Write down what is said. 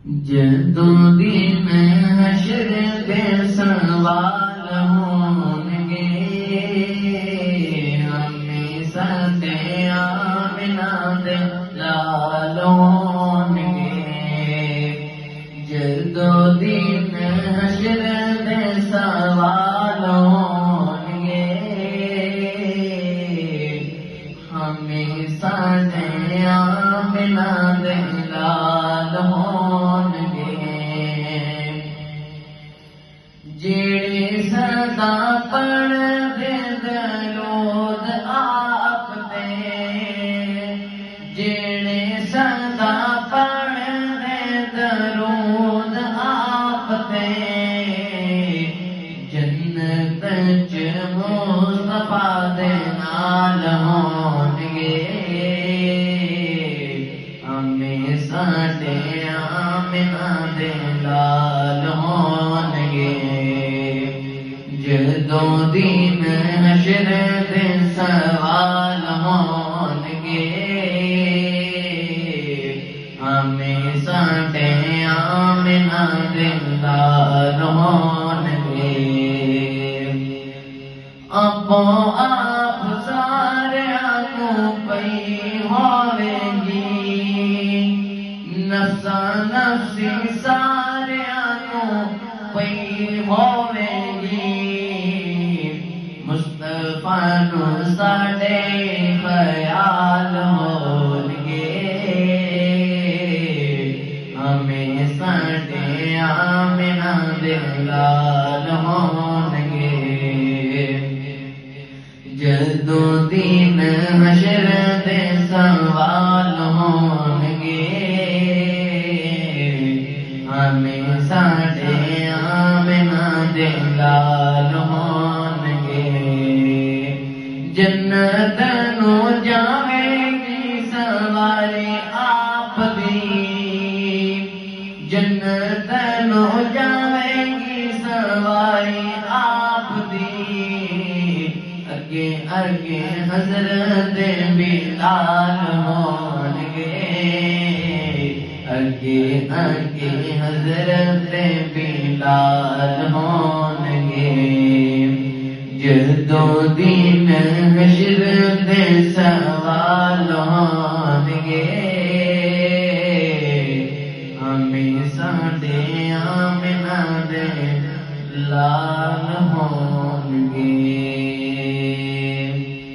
جدوں دن حشر دے سوال ہونگے، ہمیشہ دے آمنہ دے لال ہونگے۔ جدوں دن حشر دے سوال ہونگے، ہمیشہ دے آمنہ دے لال ہونگے۔ جیڑے صدا پڑھ دے درود آپ تے، جیڑے صدا پڑھ دے درود آپ تے، جنت وچ مصطفیٰ دے نال ہونگے۔ ہمیشہ دے آمنہ دے لال ہونگے۔ جدوں دن حشر دے سوال ہونگے، ہمیشہ دے آمنہ دے لال ہونگے۔ اپو آپ ساریاں نوں پئی ہووے گی، نفسا نفسی ساریاں نوں پئی ہووے گی، مصطفیٰ نوں ساڈے خیال ہونگے۔ ہمیشہ دے آمنہ دے لال ہونگے۔ جدوں دن حشر دے سوال ہونگے، ہمیشہ دے آمنہ دے لال ہونگے۔ جنت نوں جاوے گی سواری آپ دی، جنت نوں جاوے گی سواری آپ دی، اگے اگے حضرت بلال ہونگے، اگے اگے حضرت بلال ہونگے۔ جدوں دن حشر دے